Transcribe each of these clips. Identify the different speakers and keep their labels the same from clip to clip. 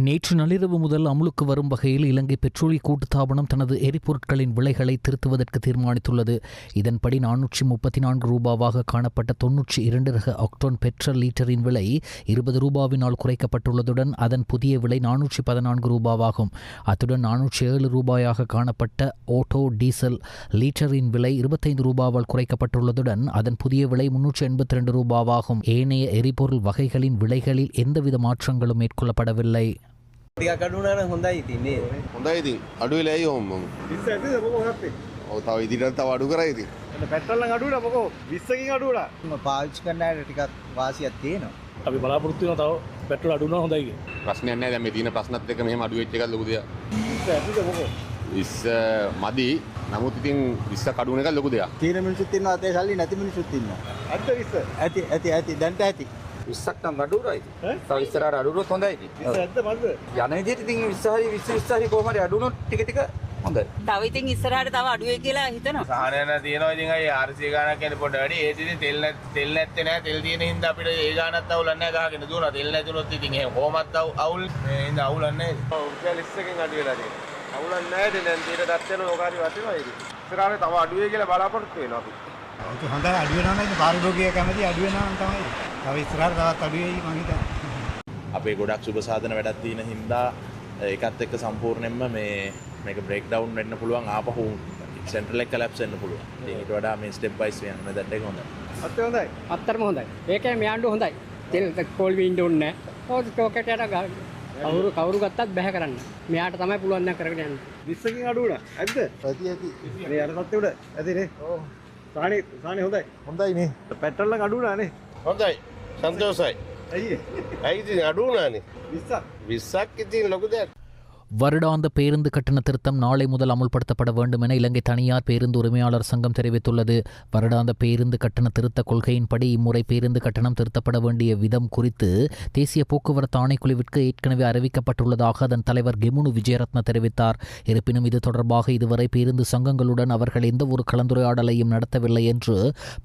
Speaker 1: நேற்று நள்ளிரவு முதல் அமுலுக்கு வரும் வகையில் இலங்கை பெட்ரோலிய கூட்டுத்தாபனம் தனது எரிபொருட்களின் விலைகளை திருத்துவதற்கு தீர்மானித்துள்ளது. இதன்படி 434 ரூபாவாக காணப்பட்ட 92 ரக ஆக்டோன் பெட்ரோல் லீட்டரின் விலை 20 ரூபாவினால் குறைக்கப்பட்டுள்ளதுடன் அதன் புதிய விலை 414 ரூபாவாகும். அத்துடன் 407 ரூபாயாக காணப்பட்ட ஓட்டோ டீசல் லீட்டரின் விலை 25 ரூபாவால் குறைக்கப்பட்டுள்ளதுடன் அதன் புதிய விலை 382 ரூபாவாகும். ஏனைய எரிபொருள் வகைகளின் விலைகளில் எந்தவித மாற்றங்களும் மேற்கொள்ளப்படவில்லை.
Speaker 2: ටිකක් අඩු වුණා නම් හොඳයි ඉතින් නේද?
Speaker 3: හොඳයි ඉතින් අඩු වෙලා ඇයි ඕම් මම.
Speaker 2: 20 ඇතිද මොකෝ හත්තේ?
Speaker 3: ඔව් තව ඉදිරියට තව අඩු කරයි ඉතින්.
Speaker 2: එතන පෙට්‍රල් නම් අඩු වුණා මොකෝ 20කින් අඩු වුණා. මම පාවිච්චි කරන අයට ටිකක් වාසියක් තියෙනවා.
Speaker 4: අපි බලාපොරොත්තු වෙනවා තව පෙට්‍රල් අඩු වුණා හොඳයි කියලා.
Speaker 3: ප්‍රශ්නයක් නැහැ දැන් මේ තියෙන ප්‍රශ්නත් එක්ක මෙහෙම අඩු වෙච්ච එකක් ලොකු දෙයක්.
Speaker 2: 20 ඇතිද මොකෝ?
Speaker 3: 20 මදි. නමුත් ඉතින් 20ක් අඩු වෙන එක ලොකු දෙයක්.
Speaker 2: තියෙන මිනිස්සුත් ඉන්නවා අතේ සල්ලි නැති මිනිස්සුත් ඉන්නවා. ඇත්ත 20? ඇති දැන්ට ඇති.
Speaker 5: 20ක් නම් අඩුවයි. තව ඉස්සරහට අඩුවොත් හොඳයි ඉතින්.
Speaker 2: 20 ඇත්ත මන්ද?
Speaker 5: යන විදිහට ඉතින් 20 හරි කොහොම හරි අඩු වුණොත් ටික ටික හොඳයි.
Speaker 6: තව ඉතින් ඉස්සරහට තව අඩු වෙයි කියලා හිතනවා.
Speaker 7: සාහනය නැ තියෙනවා ඉතින් අය 400 ගානක් යන පොඩ වැඩි. ඒත් ඉතින් තෙල් නැත්තේ නෑ. තෙල් තියෙන හින්දා අපිට ඒ ගානක් අවුලක් නෑ ගහගෙන දුවනවා. තෙල් නැතුනොත් ඉතින් එහෙම කොහොමත් අවුල් මේ හින්දා අවුලක් නෑ.
Speaker 2: රුපියල් 20කින් අඩු වෙලා තියෙනවා. අවුලක් නෑ දැන් තීර දත් වෙන ඕකාරි වටිනවා ඉතින්. ඉස්සරහට තව අඩු වෙයි කියලා බලාපොරොත්තු වෙනවා අපි.
Speaker 8: ඒක හොඳයි අඩු වෙනවා නම් පාරිභෝගිකය කැමති අඩු වෙනවා නම් තමයි. තව ඉස්සරහට තවත් අඩු වෙයි මං හිතන්නේ.
Speaker 9: අපේ ගොඩක් සුබ සාධන වැඩක් තියෙන හින්දා ඒකත් එක්ක සම්පූර්ණයෙන්ම මේක බ්‍රේක් ඩවුන් වෙන්න පුළුවන් ආපහු සෙන්ට්‍රල් එක කොලැප්ස් වෙන්න පුළුවන්. ඊට වඩා මේ ස්ටෙප් බයි ස්ටෙප් යන මෙතඩ් එක හොඳයි.
Speaker 2: අත්ත හොඳයි.
Speaker 10: අත්තරම හොඳයි. ඒකේ මෙයාන්ඩු හොඳයි. තෙල් කෝල් වින්ඩ් ඕනේ නැහැ. ඔය ටෝකට් එකට කවුරු ගත්තත් බැහැ කරන්න. මෙයාට තමයි පුළුවන් දැන් කරගෙන යන්න.
Speaker 2: 20කින් අඩු වුණා. ඇද්ද? ඇති. මේ අර සත්‍ය උඩ. ඇති නේ. ඔව්. සානේ හොඳයි. හොඳයි නේ. පෙට්‍රල් නම් අඩු වුණා නේ.
Speaker 7: හොඳයි. සන්තෝෂයි.
Speaker 2: ඇයි?
Speaker 7: ඇයි ඉතින් අඩු වුණානේ?
Speaker 2: 20ක්.
Speaker 7: 20ක් ඉතින් ලොකු දෙයක්.
Speaker 1: வருடாந்த பேருந்து கட்டண திருத்தம் நாளை முதல் அமுல்படுத்தப்பட வேண்டும் என இலங்கை தனியார் பேருந்து உரிமையாளர் சங்கம் தெரிவித்துள்ளது. வருடாந்த பேருந்து கட்டண திருத்த கொள்கையின்படி இம்முறை பேருந்து கட்டணம் திருத்தப்பட வேண்டிய விதம் குறித்து தேசிய போக்குவரத்து ஆணைக்குழுவிற்கு ஏற்கனவே அறிவிக்கப்பட்டுள்ளதாக அதன் தலைவர் கெமுனு விஜயரத்ன தெரிவித்தார். இருப்பினும் இது தொடர்பாக இதுவரை பேருந்து சங்கங்களுடன் அவர்கள் எந்த ஒரு கலந்துரையாடலையும் நடத்தவில்லை என்று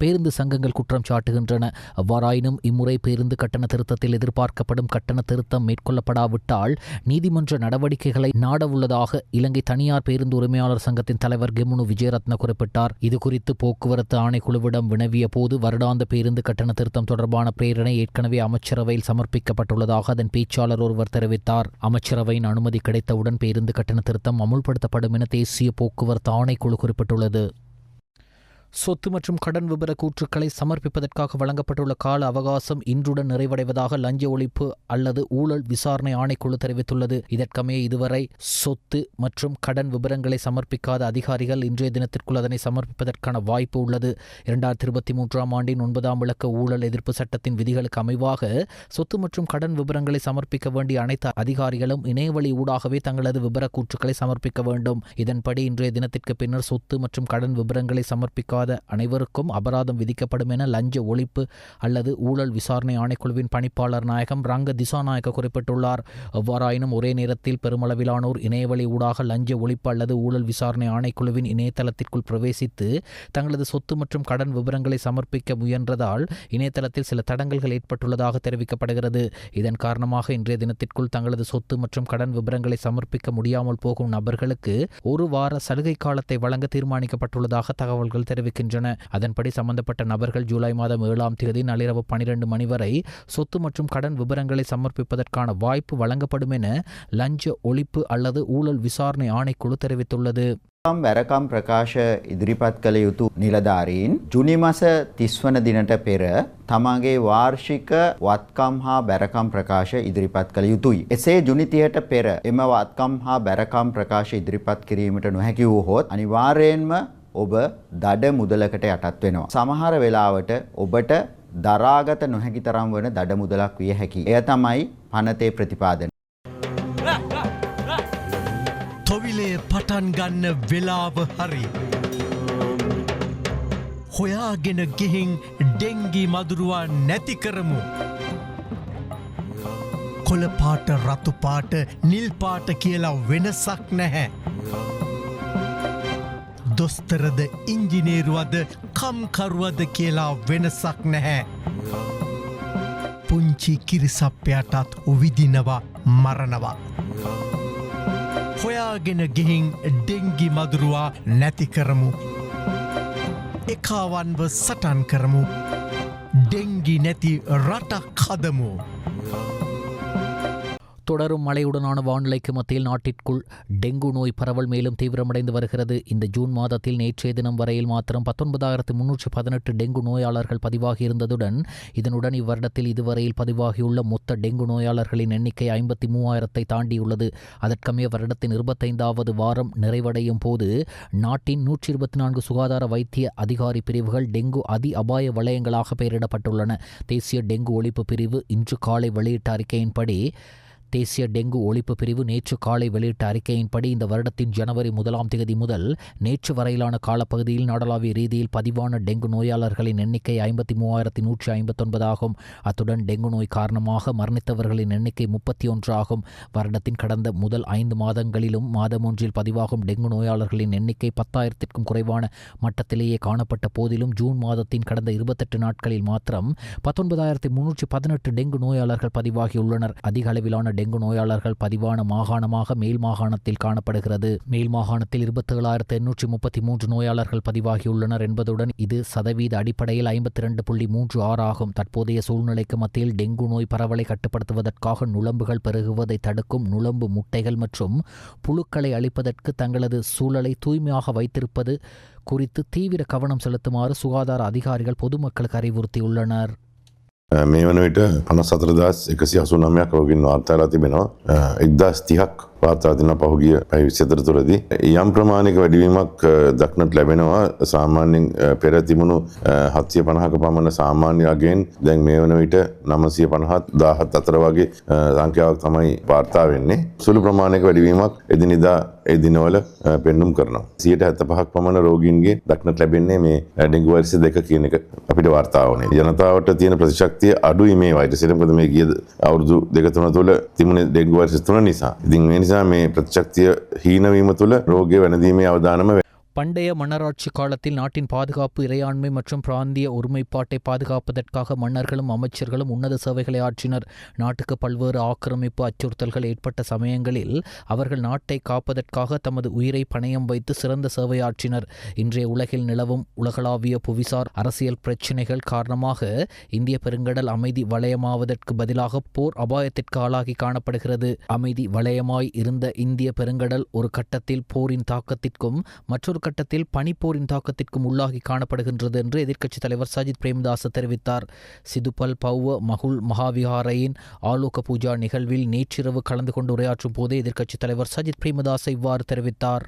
Speaker 1: பேருந்து சங்கங்கள் குற்றம் சாட்டுகின்றன. அவ்வாறாயினும் இம்முறை பேருந்து கட்டண திருத்தத்தில் எதிர்பார்க்கப்படும் கட்டண திருத்தம் மேற்கொள்ளப்படாவிட்டால் நீதிமன்ற நடவடிக்கைகளை நாட உள்ளதாக இலங்கை தனியார் பேருந்து உரிமையாளர் சங்கத்தின் தலைவர் கெமுனு விஜயரத்ன குறிப்பிட்டார். இதுகுறித்து போக்குவரத்து ஆணைக்குழுவிடம் வினவிய போது வருடாந்த பேருந்து கட்டண திருத்தம் தொடர்பான பிரேரணை ஏற்கனவே அமைச்சரவையில் சமர்ப்பிக்கப்பட்டுள்ளதாக அதன் பேச்சாளர் ஒருவர் தெரிவித்தார். அமைச்சரவையின் அனுமதி கிடைத்தவுடன் பேருந்து கட்டண திருத்தம் அமுல்படுத்தப்படும் என தேசிய போக்குவரத்து ஆணைக்குழு குறிப்பிட்டுள்ளது. சொத்து மற்றும் கடன் விபர கூற்றுக்களை சமர்ப்பிப்பதற்காக வழங்கப்பட்டுள்ள கால அவகாசம் இன்றுடன் நிறைவடைவதாக லஞ்ச ஒழிப்பு அல்லது ஊழல் விசாரணை ஆணைக்குழு தெரிவித்துள்ளது. இதற்கமைய இதுவரை சொத்து மற்றும் கடன் விபரங்களை சமர்ப்பிக்காத அதிகாரிகள் இன்றைய தினத்திற்குள் அதனை சமர்ப்பிப்பதற்கான வாய்ப்பு உள்ளது. 2023 ஆண்டின் 9ஆம் இலக்க ஊழல் எதிர்ப்பு சட்டத்தின் விதிகளுக்கு அமைவாக சொத்து மற்றும் கடன் விபரங்களை சமர்ப்பிக்க வேண்டிய அனைத்து அதிகாரிகளும் இணையவழி ஊடாகவே தங்களது விபர கூற்றுக்களை சமர்ப்பிக்க வேண்டும். இதன்படி இன்றைய தினத்திற்கு பின்னர் சொத்து மற்றும் கடன் விபரங்களை சமர்ப்பிக்க அனைவருக்கும் அபராதம் விதிக்கப்படும் என லஞ்ச ஒழிப்பு அல்லது ஊழல் விசாரணை ஆணைக்குழுவின் பணிப்பாளர் நாயகம் ரங்க திசாநாயக்க குறிப்பிட்டுள்ளார். எவ்வாறாயினும் ஒரே நேரத்தில் பெருமளவிலானோர் இணையவழி ஊடாக லஞ்ச ஒழிப்பு அல்லது ஊழல் விசாரணை ஆணைக்குழுவின் இணையதளத்திற்குள் பிரவேசித்து தங்களது சொத்து மற்றும் கடன் விவரங்களை சமர்ப்பிக்க முயன்றதால் இணையதளத்தில் சில தடங்கல்கள் ஏற்பட்டுள்ளதாக தெரிவிக்கப்படுகிறது. இதன் காரணமாக இன்றைய தினத்திற்குள் தங்களது சொத்து மற்றும் கடன் விவரங்களை சமர்ப்பிக்க முடியாமல் போகும் நபர்களுக்கு ஒரு வார சலுகை காலத்தை வழங்க தீர்மானிக்கப்பட்டுள்ளதாக தகவல்கள் தெரிவிக்கின்றன. அதன்படி சம்பந்தப்பட்ட நபர்கள் ஜூலை மாதம் 7ஆம் தேதி நள்ளிரவு 12 மணி வரை சொத்து மற்றும் கடன் விவரங்களை சமர்ப்பிப்பதற்கான வாய்ப்பு வழங்கப்படும் என லஞ்ச ஒழிப்பு அல்லது ஊழல் விசாரணை ஆணைக்குழு தெரிவித்துள்ளது.
Speaker 11: වැරකම් ප්‍රකාශ ඉදිරිපත් කළ යුතු නිලධාරීන් ජුනි මාස 30 වන දිනට පෙර තමාගේ වාර්ෂික වත්කම් හා බැරකම් ප්‍රකාශ ඉදිරිපත් කළ යුතුයි. එසේ ජුනි 30ට පෙර එම වත්කම් හා බැරකම් ප්‍රකාශ ඉදිරිපත් කිරීමට නොහැකි වූහොත් අනිවාර්යයෙන්ම ඔබ දඩ මුදලකට යටත් වෙනවා. සමහර වෙලාවට ඔබට දරාගත නොහැකි තරම් වන දඩ මුදලක් විය හැකියි. එය තමයි පනතේ ප්‍රතිපාදනය.
Speaker 12: තොවිලේ පටන් ගන්න වෙලාව හරි. හොයාගෙන ගිහින් ඩෙංගි මදුරුවා නැති කරමු. කොළ පාට රතු පාට නිල් පාට කියලා වෙනසක් නැහැ. දොස්තරද ඉංජිනේරුවද කම්කරුවද කියලා වෙනසක් නැහැ. පුංචි කිරිසප්පයටත් උවිදිනවා මරනවා. හොයාගෙන ගිහින් ඩෙංගි මදුරුවා නැති කරමු. එකාවන්ව සටන් කරමු. ඩෙංගි නැති රටක් හදමු.
Speaker 1: தொடரும் மழையுடனான வானிலைக்கு மத்தியில் நாட்டிற்குள் டெங்கு நோய் பரவல் மேலும் தீவிரமடைந்து வருகிறது. இந்த ஜூன் மாதத்தில் நேற்றைய தினம் வரையில் மாத்திரம் 19,318 டெங்கு நோயாளர்கள் பதிவாகியிருந்ததுடன் இதனுடன் இவ்வருடத்தில் இதுவரையில் பதிவாகியுள்ள மொத்த டெங்கு நோயாளர்களின் எண்ணிக்கை 53,000 தாண்டியுள்ளது. அதற்கமைய வருடத்தின் 25வது வாரம் நிறைவடையும் போது நாட்டின் 124 சுகாதார வைத்திய அதிகாரி பிரிவுகள் டெங்கு அதி அபாய வலயங்களாக பெயரிடப்பட்டுள்ளன. தேசிய டெங்கு ஒழிப்பு பிரிவு இன்று காலை வெளியிட்ட அறிக்கையின்படி நேற்று காலை வெளியிட்ட அறிக்கையின்படி இந்த வருடத்தின் ஜனவரி 1ஆம் தேதி முதல் நேற்று வரையிலான காலப்பகுதியில் நாடளாவிய ரீதியில் பதிவான டெங்கு நோயாளர்களின் எண்ணிக்கை 53,159 ஆகும். அத்துடன் டெங்கு நோய் காரணமாக மரணித்தவர்களின் எண்ணிக்கை 31 ஆகும். வருடத்தின் கடந்த முதல் 5 மாதங்களிலும் மாதம் ஒன்றில் பதிவாகும் டெங்கு நோயாளர்களின் எண்ணிக்கை 10,000க்கும் குறைவான மட்டத்திலேயே காணப்பட்ட போதிலும் ஜூன் மாதத்தின் கடந்த 28 நாட்களில் மாத்திரம் 19,318 டெங்கு நோயாளர்கள் பதிவாகியுள்ளனர். அதிக அளவிலான டெங்கு நோயாளர்கள் பதிவான மாகாணமாக மேல் மாகாணத்தில் காணப்படுகிறது. மேல் மாகாணத்தில் 27,833 நோயாளர்கள் பதிவாகியுள்ளனர் என்பதுடன் இது சதவீத அடிப்படையில் 52.36 ஆகும். தற்போதைய சூழ்நிலைக்கு மத்தியில் டெங்கு நோய் பரவலை கட்டுப்படுத்துவதற்காக நுளம்புகள் பெருகுவதை தடுக்கும் நுளம்பு முட்டைகள் மற்றும் புழுக்களை அழிப்பதற்கு தங்களது சூழலை தூய்மையாக வைத்திருப்பது குறித்து தீவிர கவனம் செலுத்துமாறு சுகாதார அதிகாரிகள் பொதுமக்களுக்கு அறிவுறுத்தியுள்ளனர்.
Speaker 13: මේ වන විට 54,189ක් රෝගීන් වාර්තා වෙලා තිබෙනවා. 1,030ක් වාර්තා වෙන පහුගිය පැය 24 තුරදී යම් ප්‍රමාණයක වැඩිවීමක් දක්නට ලැබෙනවා. සාමාන්‍යයෙන් පෙර තිබුණු 750ක පමණ සාමාන්‍ය අගෙන් දැන් මේ වන විට 950 17 අතර වගේ සංඛ්‍යාවක් තමයි වාර්තා වෙන්නේ. සුළු ප්‍රමාණයක වැඩිවීමක් එදිනෙදා ඒ දිනවල පෙන්눔 කරනවා. 75ක් පමණ රෝගීන්ගේ දක්නට ලැබෙන්නේ මේ ඩෙන්ගු වෛරස් 2 කියන එක අපිට වාර්තා වුණේ. ජනතාවට තියෙන ප්‍රතිශක්තිය අඩුයි මේ වෛරසයට. මොකද මේ ගිය අවුරුදු 2-3 තුළ තිබුණේ ඩෙන්ගු වෛරස් 3 නිසා. ඉතින් මේ නිසා මේ ප්‍රතිශක්තිය හීනවීම තුළ රෝගය වැළඳීමේ අවදානම
Speaker 1: பண்டைய மன்னராட்சி காலத்தில் நாட்டின் பாதுகாப்பு, இறையாண்மை மற்றும் பிராந்திய ஒருமைப்பாட்டை பாதுகாப்பதற்காக மன்னர்களும் அமைச்சர்களும் உன்னத சேவைகளை ஆற்றினர். நாட்டுக்கு பல்வேறு ஆக்கிரமிப்பு அச்சுறுத்தல்கள் ஏற்பட்ட சமயங்களில் அவர்கள் நாட்டை காப்பதற்காக தமது உயிரை பணயம் வைத்து சிறந்த சேவையாற்றினர். இன்றைய உலகில் நிலவும் உலகளாவிய புவிசார் அரசியல் பிரச்சினைகள் காரணமாக இந்திய பெருங்கடல் அமைதி வலயமாவதற்கு பதிலாக போர் அபாயத்திற்கு ஆளாகி காணப்படுகிறது. அமைதி வலயமாய் இருந்த இந்திய பெருங்கடல் ஒரு கட்டத்தில் போரின் தாக்கத்திற்கும் மற்றொரு கட்டத்தில் பனிப்போரின் தாக்கத்திற்கும் உள்ளாகி காணப்படுகின்றது என்று எதிர்க்கட்சித் தலைவர் சஜித் பிரேமதாச தெரிவித்தார். சிதுபல் பௌவ மகுல் மகாவிஹாரையின் ஆலோக பூஜா நிகழ்வில் நேற்றிரவு கலந்து கொண்டு உரையாற்றும் போதே எதிர்க்கட்சித் தலைவர் சஜித் பிரேமதாச இவ்வாறு தெரிவித்தார்.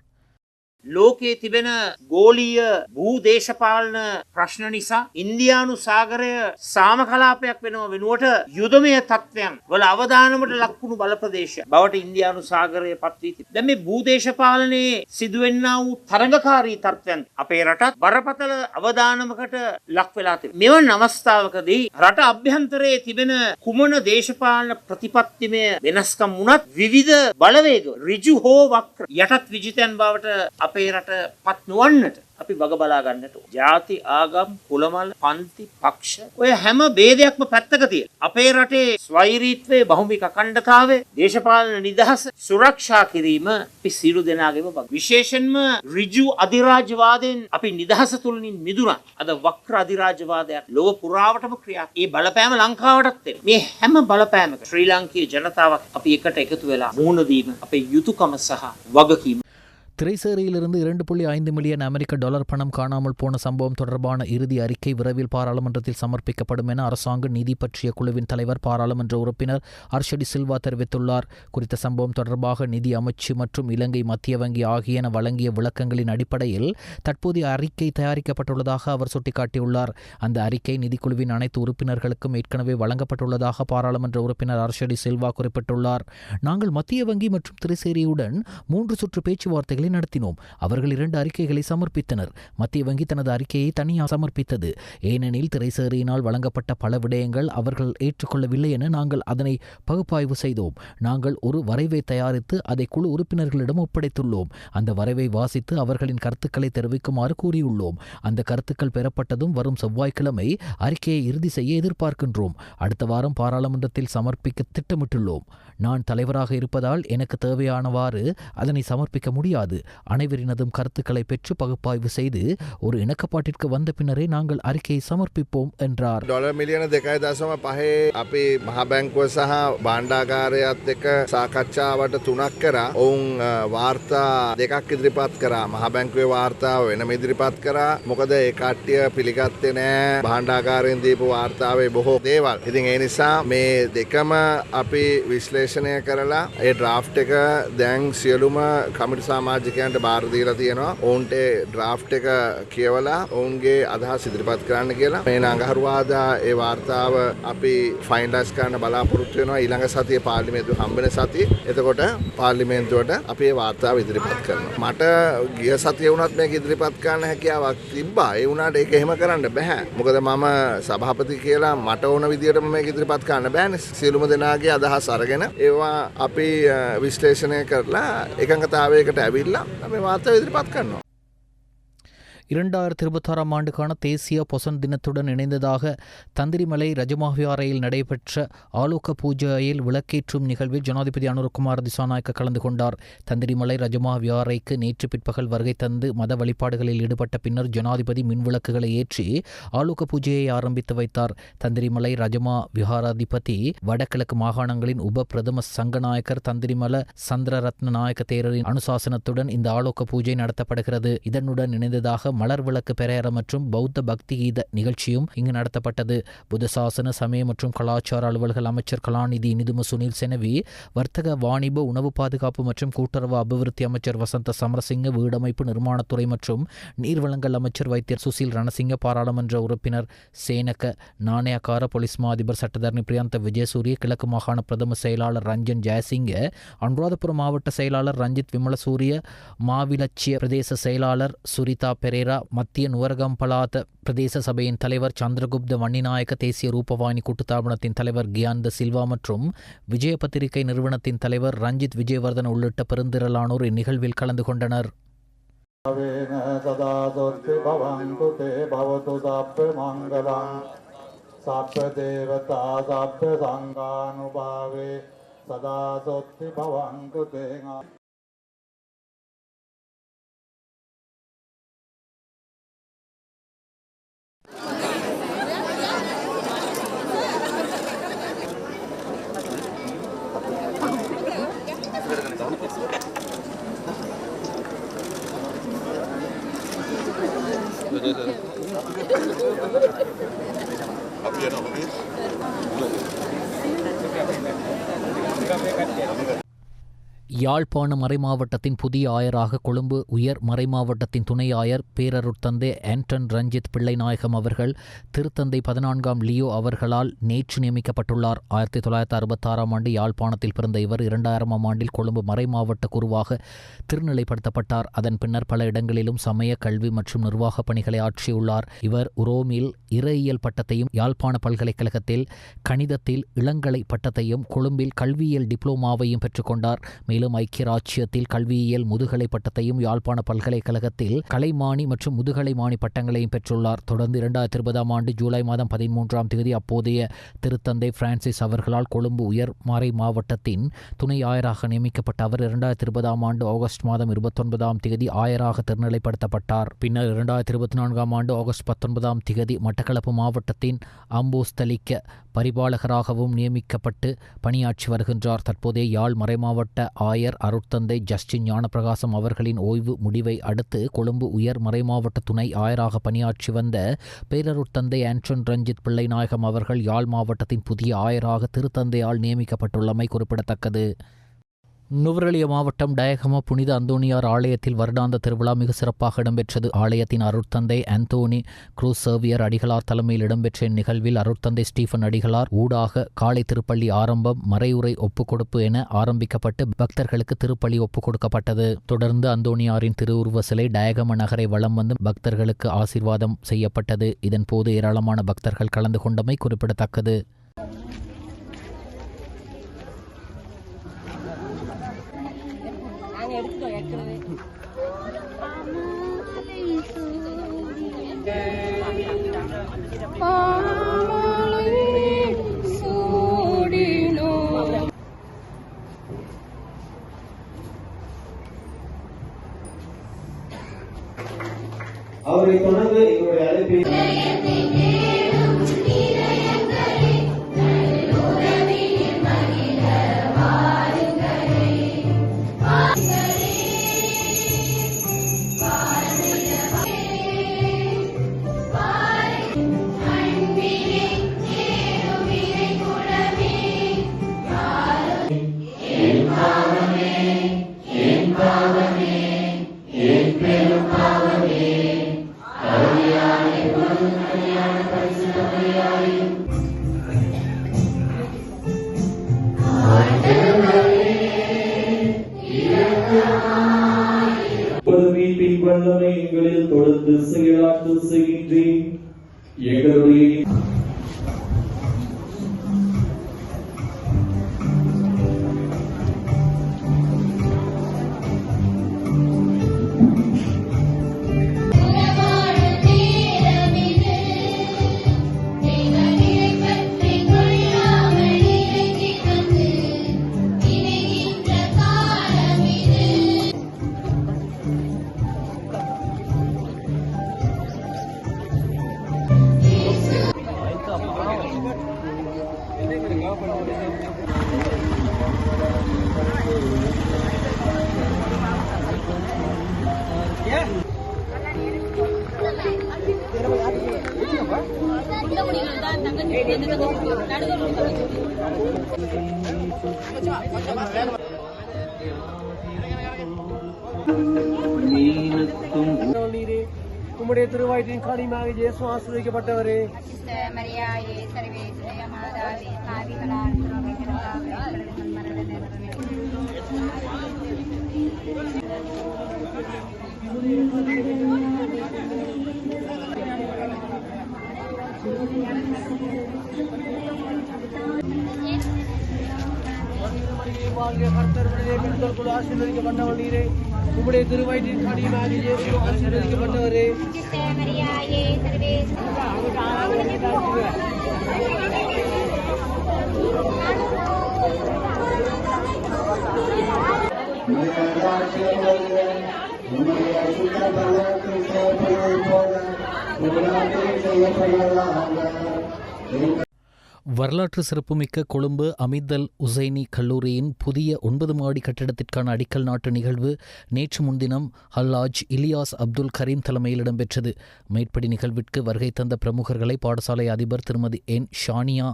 Speaker 14: ලෝකයේ තිබෙන ගෝලීය භූදේශපාලන ප්‍රශ්න නිසා ඉන්දියානු සාගරය සාම කලාපයක් වෙනව වෙනුවට යුදමය තත්ත්වයන් වල අවදානමට ලක්වුණු බල ප්‍රදේශයක් බවට ඉන්දියානු සාගරය පත් වී තිබෙනවා. දැන් මේ භූදේශපාලනයේ සිදුවෙන්නා වූ තරඟකාරී තත්ත්වයන් අපේ රටත් බරපතල අවදානමකට ලක් වෙලා තිබෙනවා. මෙවන් අවස්ථාවකදී රට අභ්‍යන්තරයේ තිබෙන කුමන දේශපාලන ප්‍රතිපත්තිමය වෙනස්කම් වුණත් විවිධ බලවේග ඍජු හෝ වක්‍ර යටත් විජිතයන් බවට අපේ රට පත් නොවන්නට අපි වග බලා ගන්නට ඕන. ජාති, ආගම්, කුලමල, පන්ති, පක්ෂ ඔය හැම ભેදයක්ම පැත්තක තියලා අපේ රටේ ස්වෛරීත්වයේ බහුමික අඛණ්ඩතාවය, දේශපාලන නිදහස සුරක්ෂා කිරීම අපි සියලු දෙනාගේම බග. විශේෂයෙන්ම ඍජු අධිරාජ්‍යවාදයෙන් අපි නිදහස තුලින් මිදුණා. අද වක්‍ර අධිරාජ්‍යවාදයක් ලොව පුරාවටම ක්‍රියා. මේ බලපෑම ලංකාවටත් එනවා. මේ හැම බලපෑමක ශ්‍රී ලාංකීය ජනතාවක් අපි එකට එකතු වෙලා මුහුණ දීම අපේ යුතුයකම සහ වගකීම.
Speaker 1: திரைசேரியிலிருந்து 2.5 மில்லியன் அமெரிக்க டாலர் பணம் காணாமல் போன சம்பவம் தொடர்பான இறுதி அறிக்கை விரைவில் பாராளுமன்றத்தில் சமர்ப்பிக்கப்படும் என அரசாங்க நிதி பற்றிய குழுவின் தலைவர் பாராளுமன்ற உறுப்பினர் அர்ஷடி சில்வா தெரிவித்துள்ளார். குறித்த சம்பவம் தொடர்பாக நிதி அமைச்சு மற்றும் இலங்கை மத்திய வங்கி ஆகியன வழங்கிய விளக்கங்களின் அடிப்படையில் தற்போதைய அறிக்கை தயாரிக்கப்பட்டுள்ளதாக அவர் சுட்டிக்காட்டியுள்ளார். அந்த அறிக்கை நிதிக்குழுவின் அனைத்து உறுப்பினர்களுக்கும் ஏற்கனவே வழங்கப்பட்டுள்ளதாக பாராளுமன்ற உறுப்பினர் அர்ஷடி சில்வா குறிப்பிட்டுள்ளார். நாங்கள் மத்திய வங்கி மற்றும் திரைசேரியுடன் 3 சுற்று பேச்சுவார்த்தைகளை பேச்சுவார்த்தைகளை நடத்தினோம். அவர்கள் 2 அறிக்கைகளை சமர்ப்பித்தனர். மத்திய வங்கி தனது அறிக்கையை தனியாக சமர்ப்பித்தது. ஏனெனில் திரைசேரியினால் வழங்கப்பட்ட பல விடயங்கள் அவர்கள் ஏற்றுக்கொள்ளவில்லை என நாங்கள் அதனை பகுப்பாய்வு செய்தோம். நாங்கள் ஒரு வரைவை தயாரித்து அதை குழு உறுப்பினர்களிடம் ஒப்படைத்துள்ளோம். அந்த வரைவை வாசித்து அவர்களின் கருத்துக்களை தெரிவிக்குமாறு கூறியுள்ளோம். அந்த கருத்துக்கள் பெறப்பட்டதும் வரும் செவ்வாய்க்கிழமை அறிக்கையை இறுதி செய்ய எதிர்பார்க்கின்றோம். அடுத்த வாரம் பாராளுமன்றத்தில் சமர்ப்பிக்க திட்டமிட்டுள்ளோம். நான் தலைவராக இருப்பதால் எனக்கு தேவையானவாறு அதனை சமர்ப்பிக்க முடியாது. அனைவரினதும் கருத்துக்களை பெற்று பகுப்பாய்வு செய்து ஒரு இணக்கப்பாட்டிற்கு வந்த பின்னரே நாங்கள் அறிக்கையை சமர்ப்பிப்போம் என்றார்.
Speaker 15: ඩොලර් මිලියන 2.5 අපි මහ බැංකුව සහ භාණ්ඩාගාරයත් එක්ක සාකච්ඡාවට 3ක් කරා. ඔවුන් වාර්තා 2ක් ඉදිරිපත් කරා. මහ බැංකුවේ වාර්තාව වෙනම ඉදිරිපත් කරා. මොකද ඒ කට්ටිය පිළිගත්තේ නැහැ භාණ්ඩාගාරයෙන් දීපු වාර්තාවේ බොහෝ දේවල්. ඉතින් ඒ නිසා මේ දෙකම අපි විශ්ලේෂණය කරලා ඒ ඩ්‍රාෆ්ට් එක දැන් සියලුම කමිටු සමාජිකයන්ට බාර දීලා තියෙනවා. ඔවුන්ට ඩ්‍රාෆ්ට් එක කියවලා ඔවුන්ගේ අදහස් ඉදිරිපත් කරන්න කියලා. මේ අඟහරුවාදා ඒ වාර්තාව අපි ෆයිනලයිස් කරන්න බලාපොරොත්තු වෙනවා ඊළඟ සතියේ පාර්ලිමේන්තුව හම්බෙන සතියේ. එතකොට පාර්ලිමේන්තුවට අපි ඒ වාර්තාව ඉදිරිපත් කරනවා. මට ගිය සතියේ වුණත් මේක ඉදිරිපත් කරන්න හැකියාවක් තිබ්බා. ඒ වුණාට ඒක එහෙම කරන්න බෑ. මොකද මම සභාපති කියලා මට ඕන විදියටම මේක ඉදිරිපත් කරන්න බෑනේ. සියලුම දෙනාගේ අදහස් අරගෙන ඒවා අපි විශ්ලේෂණය කරලා එකඟතාවයකට ඇවිල්ලා මේ වාර්තාව ඉදිරිපත් කරනවා.
Speaker 1: 2026 ஆண்டுக்கான தேசிய பொசன் தினத்துடன் இணைந்ததாக தந்திரிமலை ரஜமாவியாரையில் நடைபெற்ற ஆலோக பூஜையில் விளக்கேற்றும் நிகழ்வில் ஜனாதிபதி அனுரகுமார் திசாநாயக்க கலந்து கொண்டார். தந்திரிமலை ரஜமாவியாரைக்கு நேற்று பிற்பகல் வருகை தந்து மத வழிபாடுகளில் ஈடுபட்ட பின்னர் ஜனாதிபதி மின்விளக்குகளை ஏற்றி ஆலோக பூஜையை ஆரம்பித்து வைத்தார். தந்திரிமலை ரஜமா விஹாராதிபதி வடகிழக்கு மாகாணங்களின் உப பிரதம சங்கநாயக்கர் தந்திரிமல சந்திரரத்ன நாயக்க தேரரின் அனுசாசனத்துடன் இந்த ஆலோக பூஜை நடத்தப்படுகிறது. இதனுடன் இணைந்ததாக மலர் விளக்கு பெரேர மற்றும் பௌத்த பக்தி கீத நிகழ்ச்சியும் இங்கு நடத்தப்பட்டது. புத்தசாசன சமய மற்றும் கலாச்சார அலுவல்கள் அமைச்சர் கலாநிதி நிதும சுனில் செனவி, வர்த்தக வாணிப உணவு பாதுகாப்பு மற்றும் கூட்டுறவு அபிவிருத்தி அமைச்சர் வசந்த சமரசிங்க, வீடமைப்பு நிர்மாணத்துறை மற்றும் நீர்வளங்கள் அமைச்சர் வைத்தியர் சுசில் ரணசிங்க, பாராளுமன்ற உறுப்பினர் சேனக நாணயக்கார, பொலிஸ் மா அதிபர் சட்டத்தரணி பிரியந்த விஜயசூரிய, கிழக்கு மாகாண பிரதம செயலாளர் ரஞ்சன் ஜெயசிங்க, அனுராதபுரம் மாவட்ட செயலாளர் ரஞ்சித் விமலசூரிய, மாவிலட்சிய பிரதேச செயலாளர் சுரிதா பெரேரா, மத்திய நுவரகம் பலாத பிரதேச சபையின் தலைவர் சந்திரகுப்த வன்னிநாயக்க, தேசிய ரூபவாணி கூட்டுத்தாபனத்தின் தலைவர் கியாந்த சில்வா மற்றும் விஜய பத்திரிகை நிறுவனத்தின் தலைவர் ரஞ்சித் விஜயவர்தன் உள்ளிட்ட பெருந்திரளானோர் இந்நிகழ்வில் கலந்து கொண்டனர். யாழ்ப்பாண மறைமாவட்டத்தின் புதிய ஆயராக கொழும்பு உயர் மறைமாவட்டத்தின் துணை ஆயர் பேரருட்தந்தை ஆண்டன் ரஞ்சித் பிள்ளைநாயகம் அவர்கள் திருத்தந்தை 14ஆம் லியோ அவர்களால் நேற்று நியமிக்கப்பட்டுள்ளார். 1966ஆம் ஆண்டு யாழ்ப்பாணத்தில் பிறந்த இவர் 2000ஆம் ஆண்டில் கொழும்பு மறைமாவட்ட குருவாக திருநிலைப்படுத்தப்பட்டார். அதன் பின்னர் பல இடங்களிலும் சமய, கல்வி மற்றும் நிர்வாக பணிகளை ஆற்றியுள்ளார். இவர் உரோமில் இறையியல் பட்டத்தையும், யாழ்ப்பாண பல்கலைக்கழகத்தில் கணிதத்தில் இளங்கலை பட்டத்தையும், கொழும்பில் கல்வியியல் டிப்ளோமாவையும் பெற்றுக்கொண்டார். மேலும் ஐக்கிய ராச்சியத்தில் கல்வியியல் முதுகலை பட்டத்தையும், யாழ்ப்பாண பல்கலைக்கழகத்தில் கலைமானி மற்றும் முதுகலை மாணி பட்டங்களையும் பெற்றுள்ளார். தொடர்ந்து 2020ஆம் ஆண்டு ஜூலை மாதம் 13ஆம் தேதி அப்போதைய திருத்தந்தை பிரான்சிஸ் அவர்களால் கொழும்பு உயர் மறை மாவட்டத்தின் துணை ஆயராக நியமிக்கப்பட்ட அவர் 2020ஆம் ஆண்டு ஆகஸ்ட் மாதம் 29ஆம் தேதி ஆயராக திருநிலைப்படுத்தப்பட்டார். பின்னர் 2024ஆம் ஆண்டு ஆகஸ்ட் 19ஆம் தேதி மட்டக்களப்பு மாவட்டத்தின் அம்போஸ்தலிக்க பரிபாலகராகவும் நியமிக்கப்பட்டு பணியாற்றி வருகின்றார். தற்போதைய யாழ் மறைமாவட்ட ஆயர் அருட்தந்தை ஜஸ்டின் ஞானப்பிரகாசம் அவர்களின் ஓய்வு முடிவை அடுத்து கொழும்பு உயர் மறைமாவட்ட துணை ஆயராக பணியாற்றி வந்த பேரருட்தந்தை ஆண்டன் ரஞ்சித் பிள்ளைநாயகம் அவர்கள் யாழ் மாவட்டத்தின் புதிய ஆயராக திருத்தந்தையால் நியமிக்கப்பட்டுள்ளமை குறிப்பிடத்தக்கது. நுவரெலியா மாவட்டம் டயகம புனித அந்தோனியார் ஆலயத்தில் வருடாந்த திருவிழா மிக சிறப்பாக இடம்பெற்றது. ஆலயத்தின் அருட்தந்தை அந்தோனி குரூஸ் சேவியர் அடிகளார் தலைமையில் இடம்பெற்ற இந்நிகழ்வில் அருட்தந்தை ஸ்டீஃபன் அடிகளார் ஊடாக காலை திருப்பள்ளி ஆரம்பம், மறையுறை ஒப்புக்கொடுப்பு என ஆரம்பிக்கப்பட்டு பக்தர்களுக்கு திருப்பள்ளி ஒப்புக் கொடுக்கப்பட்டது. தொடர்ந்து அந்தோனியாரின் திருவுருவ சிலை டயகம நகரை வலம் வந்து பக்தர்களுக்கு ஆசீர்வாதம் செய்யப்பட்டது. இதன்போது ஏராளமான பக்தர்கள் கலந்து கொண்டமை குறிப்பிடத்தக்கது.
Speaker 2: அவரை தொடர்ந்து எங்களுடைய அழைப்பில் எங்களில் தொடர்ந்து செயலாற்ற செய்கின்றேன். எங்களுடைய
Speaker 16: உம்முடைய திருவாயிற்றின் காரியமாக இயேசு ஆசீர்வதிக்கப்பட்டவரே. ஆசீர்வதிக்கப்பட்டவர் நீரே. உம்முடைய திருவயிற்றின் கனியாக இயேசு ஆசீர்வதிக்கப்பட்டவரே.
Speaker 1: வரலாற்று சிறப்புமிக்க கொழும்பு அமிதல் உசைனி கல்லூரியின் புதிய 9 மாடி கட்டிடத்திற்கான அடிக்கல் நாட்டு நிகழ்வு நேற்று முன்தினம் ஹல்லாஜ் இலியாஸ் அப்துல் கரீம் தலைமையில் இடம்பெற்றது. மேற்படி நிகழ்விற்கு வருகை தந்த பிரமுகர்களை பாடசாலை அதிபர் திருமதி என் ஷானியா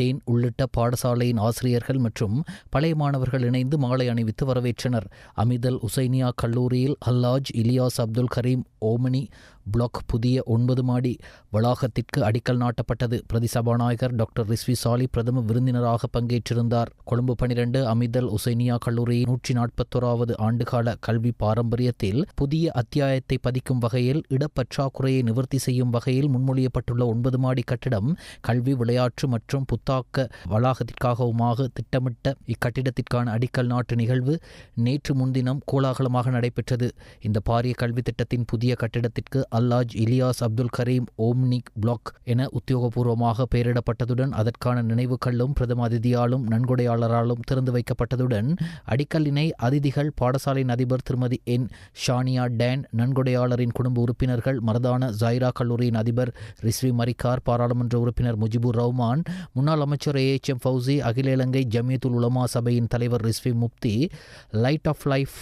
Speaker 1: டேன் உள்ளிட்ட பாடசாலையின் ஆசிரியர்கள் மற்றும் பழைய மாணவர்கள் இணைந்து மாலை அணிவித்து வரவேற்றனர். அமிதல் உசைனியா கல்லூரியில் ஹல்லாஜ் இலியாஸ் அப்துல் கரீம் ஓமனி பிளாக் புதிய 9 மாடி வளாகத்திற்கு அடிக்கல் நாட்டப்பட்டது. பிரதி சபாநாயகர் டாக்டர் ரிஸ்வி சாலி பிரதம விருந்தினராக பங்கேற்றிருந்தார். கொழும்பு 12 அமிதல் உசைனியா கல்லூரியின் 141வது ஆண்டுகால கல்வி பாரம்பரியத்தில் புதிய அத்தியாயத்தை பதிக்கும் வகையில் இடப்பற்றாக்குறையை நிவர்த்தி செய்யும் வகையில் முன்மொழியப்பட்டுள்ள 9 மாடி கட்டிடம் கல்வி, விளையாட்டு மற்றும் புத்தாக்க வளாகத்திற்காகவுமாக திட்டமிட்ட இக்கட்டிடத்திற்கான அடிக்கல் நாட்டு நிகழ்வு நேற்று முன்தினம் கோலாகலமாக நடைபெற்றது. இந்த பாரிய கல்வி திட்டத்தின் புதிய கட்டிடத்திற்கு அல்லாஜ் இலியாஸ் அப்துல் கரீம் ஓம்னிக் பிளாக் என உத்தியோகபூர்வமாக பெயரிடப்பட்டதுடன் அதற்கான நினைவு கல்லும் பிரதம அதிதியாலும் நன்கொடையாளராலும் திறந்து வைக்கப்பட்டதுடன் அடிக்கல்லினை அதிதிகள், பாடசாலையின் அதிபர் திருமதி என் ஷானியா டேன், நன்கொடையாளரின் குடும்ப உறுப்பினர்கள், மரதான ஜாயிரா கல்லூரியின் அதிபர் ரிஸ்வி மரிக்கார், பாராளுமன்ற உறுப்பினர் முஜிபுர் ரஹ்மான், முன்னாள் அமைச்சர் AHM ஃபவுசி, அகில இலங்கை ஜமியத்துல் உலமா சபையின் தலைவர் Rizvi Mufti, light of life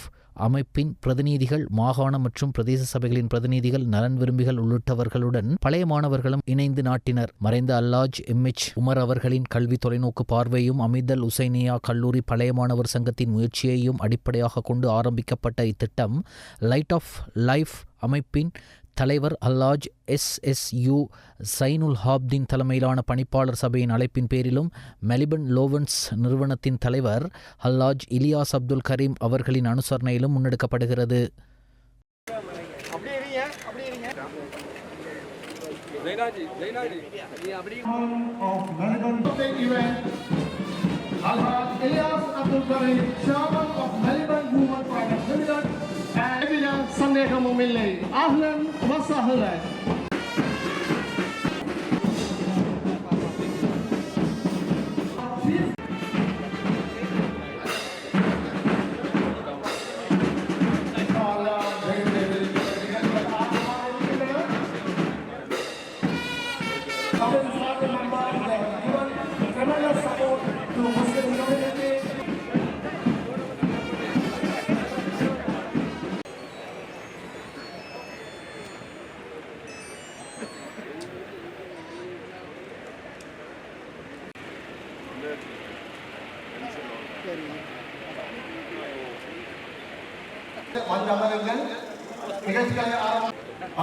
Speaker 1: அமைப்பின் பிரதிநிதிகள், மாகாண மற்றும் பிரதேச சபைகளின் பிரதிநிதிகள், நலன் விரும்பிகள் உள்ளிட்டவர்களுடன் பழைய மாணவர்களும் இணைந்து நாட்டினர். மறைந்த அல்லாஜ் எம்எச் உமர் அவர்களின் கல்வி தொலைநோக்கு பார்வையும் அமிதல் உசைனியா கல்லூரி பழைய மாணவர் சங்கத்தின் முயற்சியையும் அடிப்படையாக கொண்டு ஆரம்பிக்கப்பட்ட இத்திட்டம் லைட் ஆஃப் லைஃப் அமைப்பின் தலைவர் அல்லாஜ் SSU சைனுல் ஹாப்தீன் தலைமையிலான பணிப்பாளர் சபையின் அழைப்பின் பேரிலும் மெலிபன் லோவன்ஸ் நிறுவனத்தின் தலைவர் அல்லாஜ் இலியாஸ் அப்துல் கரீம் அவர்களின் அனுசரணையிலும் முன்னெடுக்கப்படுகிறது.
Speaker 16: Sandeha Mumille, Ahlan wa Sahlan.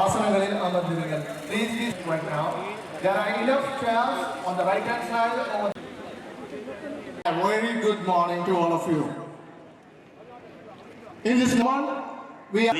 Speaker 16: ஆசனங்களில் அமர்ந்திருங்கள். Please be right now. There are enough chairs on the right hand side. A very good morning to all of you. In this morning, we are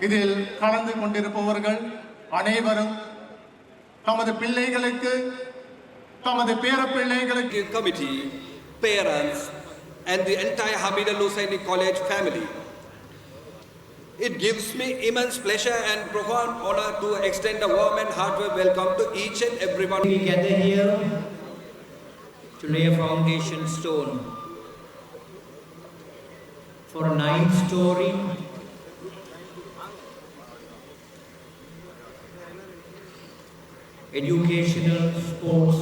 Speaker 16: இதில் கலந்து கொண்டிருப்பவர்கள் அனைவரும் தமது பிள்ளைகளுக்கு, தமது பேரப்பிள்ளைகளுக்கு,
Speaker 17: committee, parents and the entire Hamid Al Husseini College family. It gives me immense pleasure and profound honor to extend a warm and heartfelt welcome to each and everyone.
Speaker 18: We gather here to lay a foundation stone for a 9-story educational, sports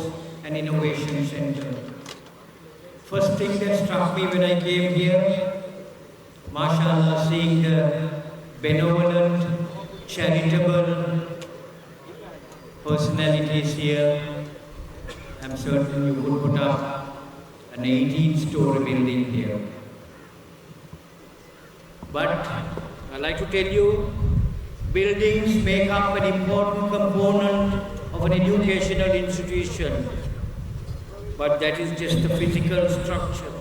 Speaker 18: and innovation center. First thing that struck me when I came here, mashallah, seeing the benevolent, charitable personalities here, I'm certain you would put up an 18-story building here. But I'd like to tell you, buildings make up an important component of an educational institution, but that is just the physical structure.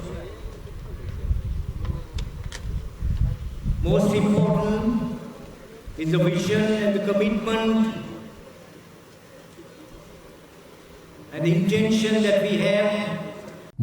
Speaker 18: Most important is the vision and the commitment and the intention that we have.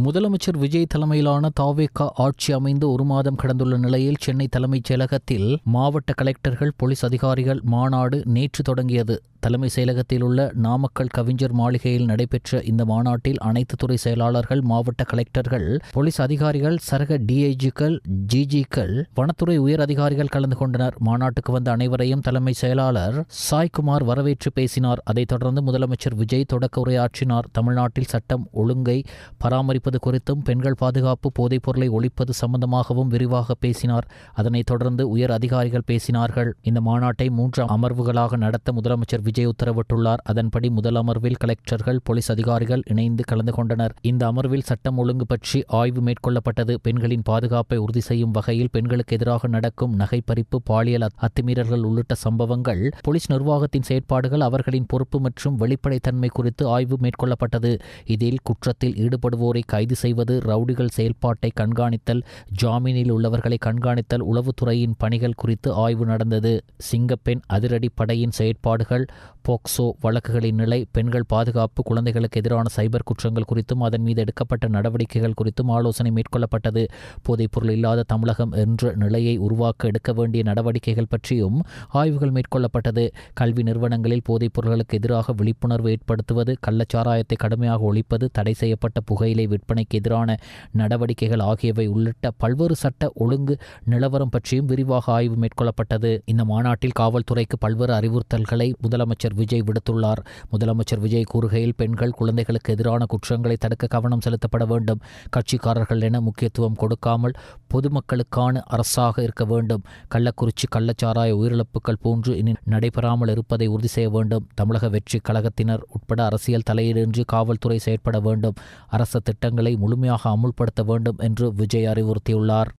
Speaker 1: முதலமைச்சர் விஜய் தலைமையிலான தாவேகா ஆட்சி அமைந்து ஒரு மாதம் கடந்துள்ள நிலையில் சென்னை தலைமைச் செயலகத்தில் மாவட்ட கலெக்டர்கள், போலீஸ் அதிகாரிகள் மாநாடு நேற்று தொடங்கியது. தலைமை செயலகத்தில் உள்ள நாமக்கல் கவிஞர் மாளிகையில் நடைபெற்ற இந்த மாநாட்டில் அனைத்து துறை செயலாளர்கள், மாவட்ட கலெக்டர்கள், போலீஸ் அதிகாரிகள், சரக டிஐஜிக்கள், ஜிஜிக்கள், வனத்துறை உயர் அதிகாரிகள் கலந்து கொண்டனர். மாநாட்டுக்கு வந்த அனைவரையும் தலைமை செயலாளர் சாய்குமார் வரவேற்று பேசினார். அதைத் தொடர்ந்து முதலமைச்சர் விஜய் தொடக்க உரையாற்றினார். தமிழ்நாட்டில் சட்டம் ஒழுங்கை பராமரிப்பது குறித்தும், பெண்கள் பாதுகாப்பு, போதைப் பொருளை ஒழிப்பது சம்பந்தமாகவும் விரிவாக பேசினார். அதனைத் தொடர்ந்து உயர் அதிகாரிகள் பேசினார்கள். இந்த மாநாட்டை 3 அமர்வுகளாக நடத்த முதலமைச்சர் விஜய் உத்தரவிட்டுள்ளார். அதன்படி முதல் அமர்வில் கலெக்டர்கள், போலீஸ் அதிகாரிகள் இணைந்து கலந்து கொண்டனர். இந்த அமர்வில் சட்டம் ஒழுங்கு பற்றி ஆய்வு மேற்கொள்ளப்பட்டது. பெண்களின் பாதுகாப்பை உறுதி செய்யும் வகையில் பெண்களுக்கு எதிராக நடக்கும் நகைப்பறிப்பு, பாலியல் அத்துமீறல்கள் உள்ளிட்ட சம்பவங்கள், போலீஸ் நிர்வாகத்தின் செயற்பாடுகள், அவர்களின் பொறுப்பு மற்றும் வெளிப்படைத்தன்மை குறித்து ஆய்வு மேற்கொள்ளப்பட்டது. இதில் குற்றத்தில் ஈடுபடுவோரை கைது செய்வது, ரவுடிகள் செயல்பாட்டை கண்காணித்தல், ஜாமீனில் உள்ளவர்களை கண்காணித்தல், உளவுத்துறையின் பணிகள் குறித்து ஆய்வு நடந்தது. சிங்கப்பெண் அதிரடி படையின் செயற்பாடுகள், போக்சோ வழக்குகளின் நிலை, பெண்கள் பாதுகாப்பு, குழந்தைகளுக்கு எதிரான சைபர் குற்றங்கள் குறித்தும் அதன் மீது எடுக்கப்பட்ட நடவடிக்கைகள் குறித்தும் ஆலோசனை மேற்கொள்ளப்பட்டது. போதைப்பொருள் இல்லாத தமிழகம் என்ற நிலையை உருவாக்க எடுக்க வேண்டிய நடவடிக்கைகள் பற்றியும் ஆய்வுகள் மேற்கொள்ளப்பட்டது. கல்வி நிறுவனங்களில் போதைப் பொருட்களுக்கு எதிராக விழிப்புணர்வு ஏற்படுத்துவது, கள்ளச்சாராயத்தை கடுமையாக ஒழிப்பது, தடை செய்யப்பட்ட புகையிலை விற்பனைக்கு எதிரான நடவடிக்கைகள் ஆகியவை உள்ளிட்ட பல்வேறு சட்ட ஒழுங்கு நிலவரம் பற்றியும் விரிவாக ஆய்வு மேற்கொள்ளப்பட்டது. இந்த மாநாட்டில் காவல்துறைக்கு பல்வேறு அறிவுறுத்தல்களை முதலமைச்சர் விஜய் விடுத்துள்ளார். முதலமைச்சர் விஜய் கூறுகையில், பெண்கள், குழந்தைகளுக்கு எதிரான குற்றங்களை தடுக்க கவனம் செலுத்தப்பட வேண்டும். கட்சிக்காரர்கள் என முக்கியத்துவம் கொடுக்காமல் பொதுமக்களுக்கான அரசாக இருக்க வேண்டும். கள்ளக்குறிச்சி கள்ளச்சாராய உயிரிழப்புகள் போன்று இனி நடைபெறாமல் இருப்பதை உறுதி செய்ய வேண்டும். தமிழக வெற்றி கழகத்தினர் உட்பட அரசியல் தலையீடின்றி காவல்துறை செயற்பட வேண்டும். அரசு திட்டங்களை முழுமையாக அமுல்படுத்த வேண்டும் என்று விஜய் அறிவுறுத்தியுள்ளார்.